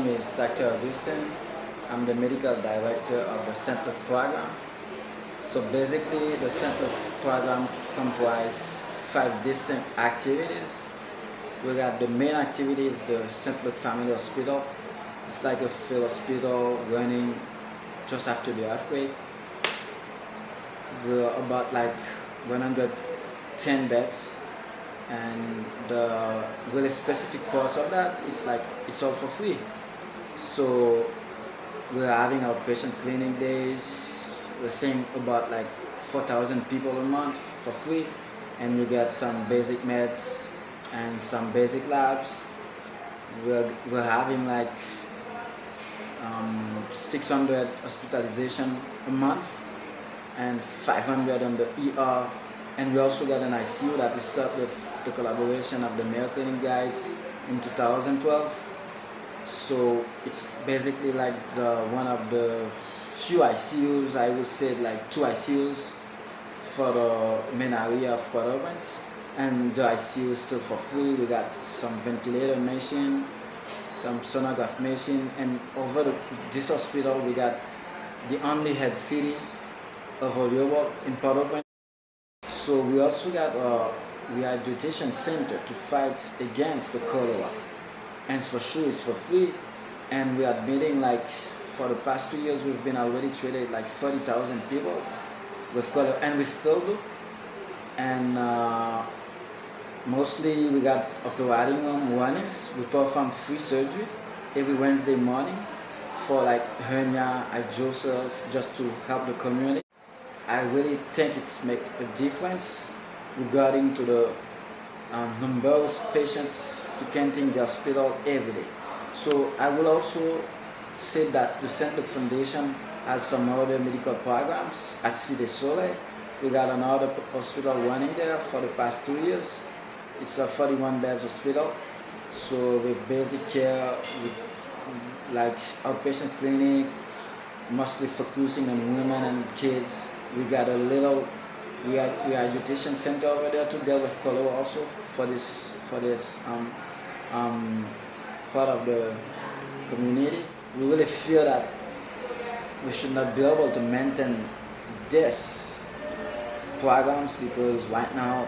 name is Dr. Augustin. I'm the medical director of the St. Luke program. So basically, the St. Luke program comprises 5 distinct activities. We got the main activity is the St. Luke Family Hospital. It's like a field hospital running just after the earthquake. We're about like 110 beds, and the really specific parts of that, it's all for free. So we're having our patient cleaning days. We're seeing about like 4,000 people a month for free, and we get some basic meds and some basic labs. We're having like 600 hospitalization a month and 500 on the ER. And we also got an ICU that we start with the collaboration of the Mayo Clinic guys in 2012. So it's basically like one of the few ICUs, I would say like 2 ICUs for the main area of Port-au-Prince. And the ICU is still for free. We got some ventilator machine, some sonograph machine, and over this hospital we got the only head city of the world in Port-au-Prince. So we also got a rehabilitation center to fight against the cholera, and for sure it's for free. And we are admitting, like, for the past 2 years we've been already treated like 40,000 people with cholera, and we still do. And mostly we got operating room runnings. We perform free surgery every Wednesday morning for like hernia, hydroceles, just to help the community. I really think it's make a difference regarding to the numerous patients frequenting the hospital every day. So I will also say that the St. Luke Foundation has some other medical programs at Cité Soleil. We got another hospital running there for the past 2 years. It's a 41 beds hospital. So with basic care, with like outpatient clinic, mostly focusing on women and kids. We got a little rehabilitation center over there to deal with cholera also for this part of the community. We really feel that we should not be able to maintain this programs because right now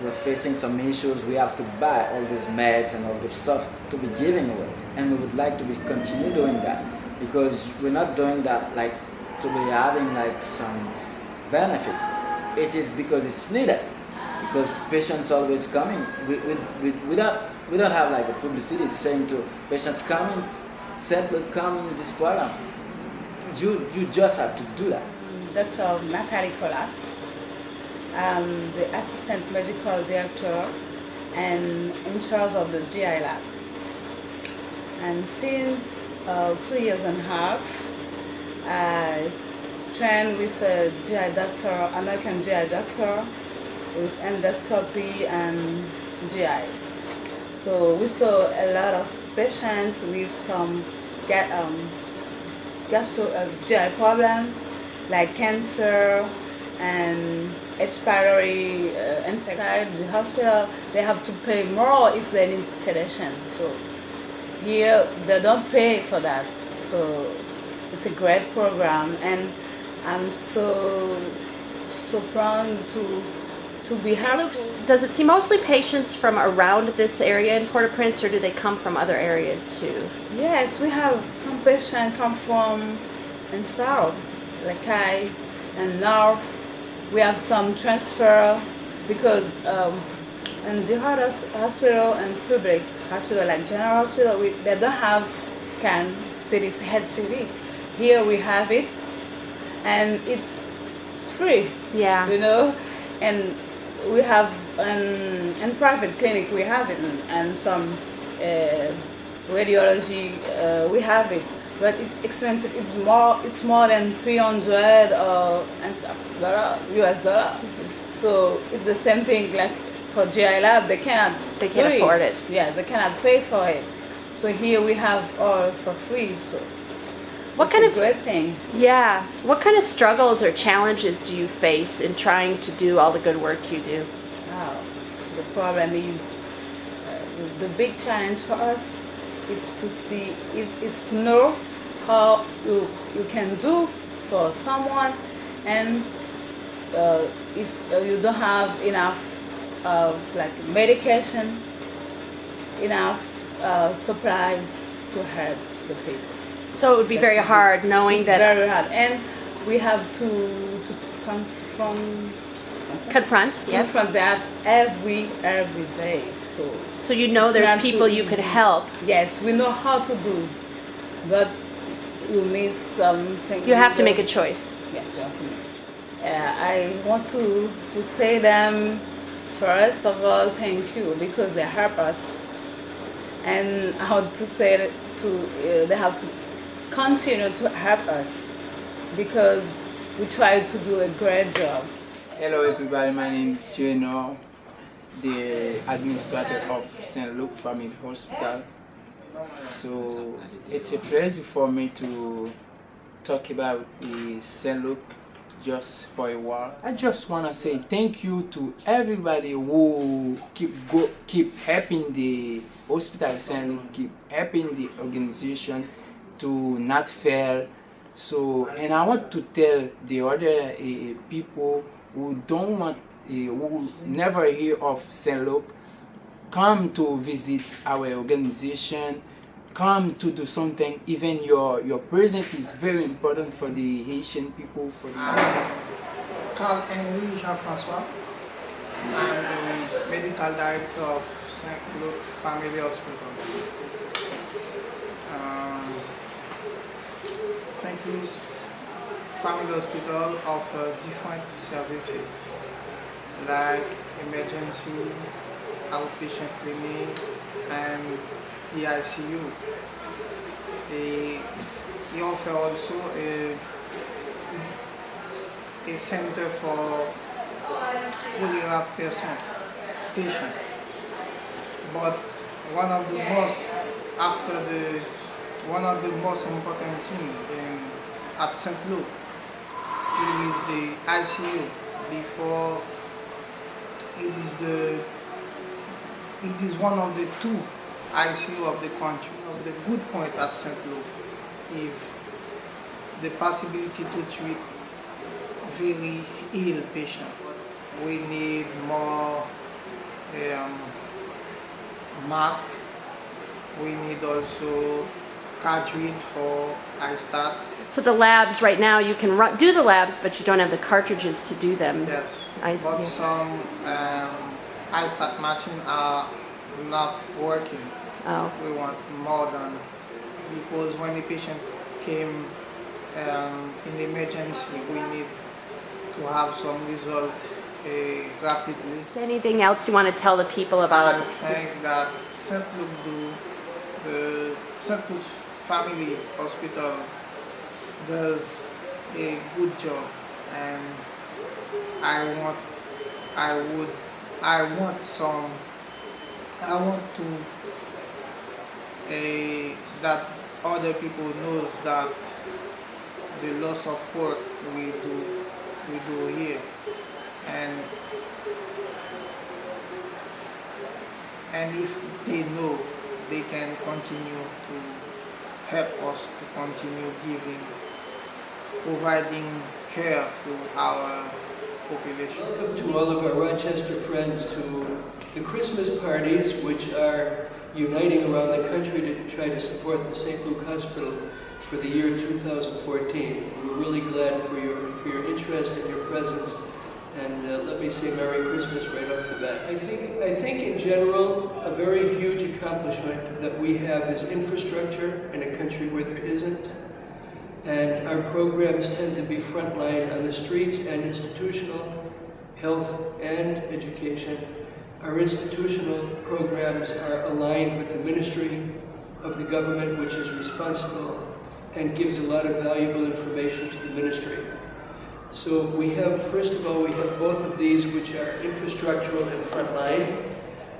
we're facing some issues. We have to buy all these meds and all this stuff to be giving away, and we would like to continue doing that because we're not doing that like to be having like some benefit. It is because it's needed, because patients always coming. We don't have like a publicity saying to patients coming, St. Luke coming in this program. You just have to do that. Dr. Natalie Colas. I'm the assistant medical director and in charge of the GI lab. And since 2 years and a half, I trained with a GI doctor, American GI doctor, with endoscopy and GI. So we saw a lot of patients with some GI problem, like cancer and H. pylori infection. Inside the hospital, they have to pay more if they need sedation. So here they don't pay for that. So it's a great program, and I'm so proud to be helpful. Does it see mostly patients from around this area in Port-au-Prince, or do they come from other areas too? Yes, we have some patients come from in south, Lakai, and north. We have some transfer because in the other hospital and public hospital, like general hospital, they don't have scan cities, head city. Here we have it, and it's free. Yeah. You know, and we have in private clinic we have it, and some radiology we have it, but it's expensive. It's more than 300 and stuff US dollar. So it's the same thing like for GI lab. They can't afford it. Yeah, they cannot pay for it. So here we have all for free. So what kind of great thing? Yeah. What kind of struggles or challenges do you face in trying to do all the good work you do? The problem is the big challenge for us It's to see, it's to know how you can do for someone, and if you don't have enough like medication, enough supplies to help the people. So it would be very hard knowing It's that very hard, and we have to confront. Yes. confront that every day. So you know it's there's not people too you could easy. help. Yes, we know how to do, but you miss something. You have to make a choice. Yes, you have to make a choice. I want to say them, first of all, thank you, because they help us, and I want to say that they have to continue to help us, because we try to do a great job. Hello everybody, my name is Junior, the administrator of St. Luke Family Hospital. So it's a pleasure for me to talk about the St. Luke just for a while. I just want to say thank you to everybody who keep helping the hospital St. Luke, keep helping the organization to not fail. So, and I want to tell the other people who don't want, who never hear of St. Luke, come to visit our organization, come to do something. Even your presence is very important for the Haitian people. For the Carl-Henri Jean-François. I'm the medical director of St. Luke Family Hospital. St. Luke's Family Hospital offers different services like emergency, outpatient clinic, and the ICU. He offers also a center for cholera patient. But one of the most important things at St. Luke is the ICU. Before it is one of the two ICU of the country. The good point at St. Luke is the possibility to treat very ill patients. We need more masks. We need also cartridge for ISTAT. So the labs right now, you can do the labs, but you don't have the cartridges to do them. Yes, Yeah. but some ISTAT machines are not working. Oh. We want more than, because when a patient came in emergency, we need to have some result rapidly. Is there anything else you want to tell the people about? I think that St. Luke the St. Luke's Family Hospital does a good job, and I want to that other people knows that the loss of work we do here, and if they know, they can continue to help us to continue providing care to our population. Welcome to all of our Rochester friends to the Christmas parties, which are uniting around the country to try to support the St. Luke Hospital for the year 2014. We're really glad for your interest and your presence. And let me say Merry Christmas right off the bat. I think in general, a very huge accomplishment that we have is infrastructure in a country where there isn't. And our programs tend to be frontline on the streets and institutional, health and education. Our institutional programs are aligned with the ministry of the government, which is responsible and gives a lot of valuable information to the ministry. So we have, first of all, we have both of these, which are infrastructural and frontline,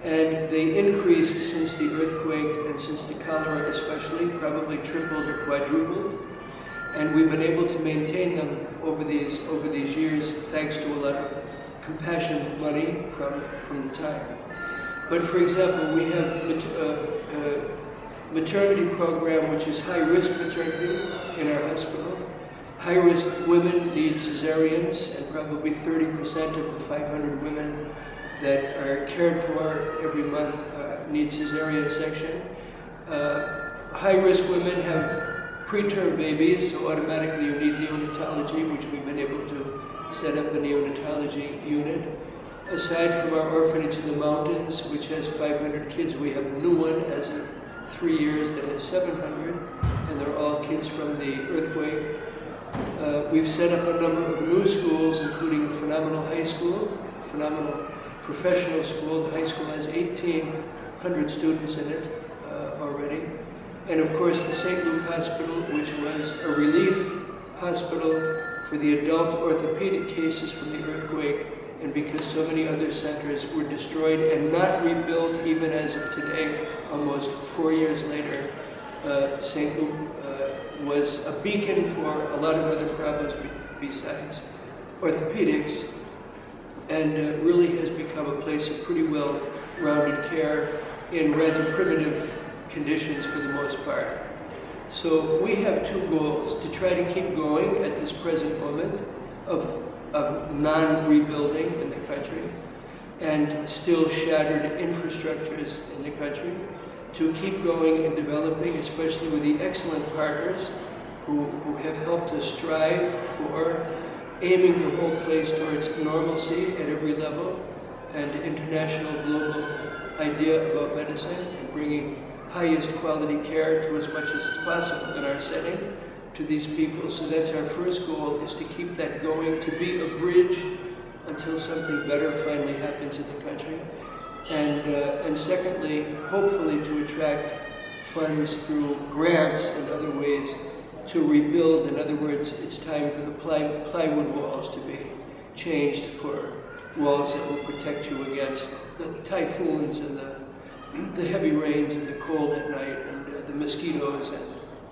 and they increased since the earthquake and since the cholera especially, probably tripled or quadrupled, and we've been able to maintain them over these years thanks to a lot of compassion money from the time. But for example, we have maternity program, which is high-risk maternity in our hospital. High-risk women need cesareans, and probably 30% of the 500 women that are cared for every month need cesarean section. High-risk women have preterm babies, so automatically you need neonatology, which we've been able to set up a neonatology unit. Aside from our orphanage in the mountains, which has 500 kids, we have a new one as of 3 years that has 700, and they're all kids from the earthquake. We've set up a number of new schools, including a phenomenal high school, a phenomenal professional school. The high school has 1,800 students in it already. And of course the St. Luke Hospital, which was a relief hospital for the adult orthopedic cases from the earthquake, and because so many other centers were destroyed and not rebuilt even as of today, almost 4 years later, St. Luke was a beacon for a lot of other problems besides orthopedics, and really has become a place of pretty well-rounded care in rather primitive conditions for the most part. So we have two goals: to try to keep going at this present moment of non-rebuilding in the country and still shattered infrastructures in the country, to keep going and developing, especially with the excellent partners who have helped us strive for aiming the whole place towards normalcy at every level, and international global idea about medicine, and bringing highest quality care to as much as it's possible in our setting to these people. So that's our first goal, is to keep that going, to be a bridge until something better finally happens in the country. And secondly, hopefully to attract funds through grants and other ways to rebuild. In other words, it's time for the plywood walls to be changed for walls that will protect you against the typhoons and the heavy rains and the cold at night and the mosquitoes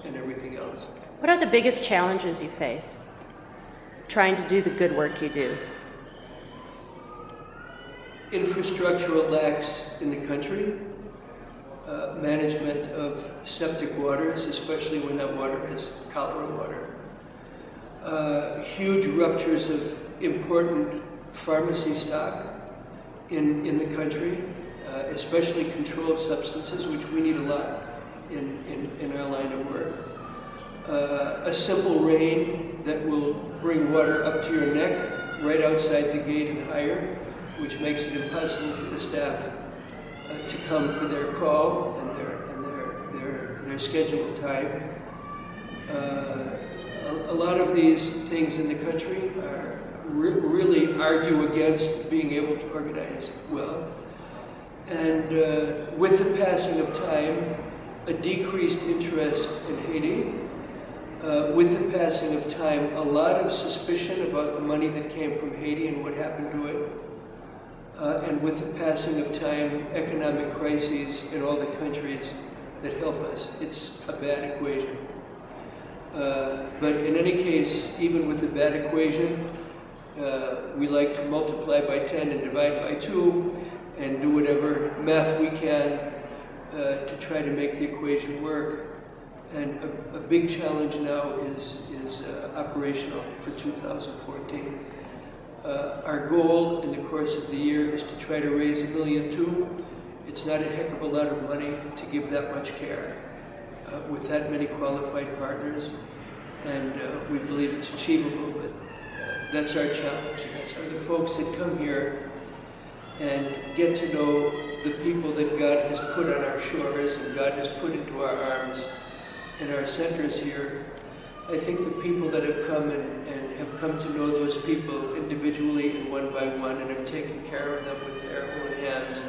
and everything else. What are the biggest challenges you face trying to do the good work you do? Infrastructural lacks in the country, management of septic waters, especially when that water is cholera water, huge ruptures of important pharmacy stock in the country, especially controlled substances, which we need a lot in our line of work. A simple rain that will bring water up to your neck right outside the gate and higher, which makes it impossible for the staff to come for their call and their scheduled time. A lot of these things in the country are really argue against being able to organize well. And with the passing of time, a decreased interest in Haiti. With the passing of time, a lot of suspicion about the money that came from Haiti and what happened to it. And with the passing of time, economic crises in all the countries that help us. It's a bad equation. But in any case, even with a bad equation, we like to multiply by 10 and divide by 2 and do whatever math we can to try to make the equation work. And a big challenge now is operational for 2014. Our goal in the course of the year is to try to raise $1.2 million. It's not a heck of a lot of money to give that much care with that many qualified partners, and we believe it's achievable, but that's our challenge. And that's how the folks that come here and get to know the people that God has put on our shores and God has put into our arms in our centers here. I think the people that have come and have come to know those people individually and one by one and have taken care of them with their own hands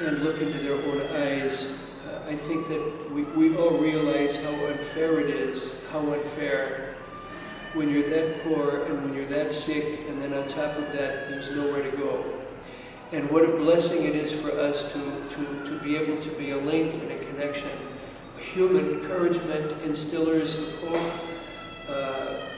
and look into their own eyes, I think that we all realize how unfair it is, how unfair when you're that poor and when you're that sick, and then on top of that, there's nowhere to go. And what a blessing it is for us to be able to be a link and a connection, a human encouragement, instillers of hope,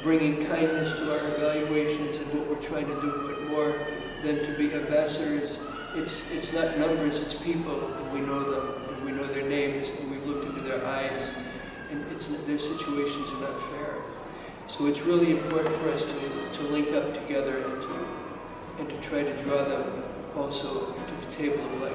bringing kindness to our evaluations and what we're trying to do, but more than to be ambassadors. It's not numbers, it's people, and we know them, and we know their names, and we've looked into their eyes, and their situations are not fair. So it's really important for us to link up together and to try to draw them also to the table of life.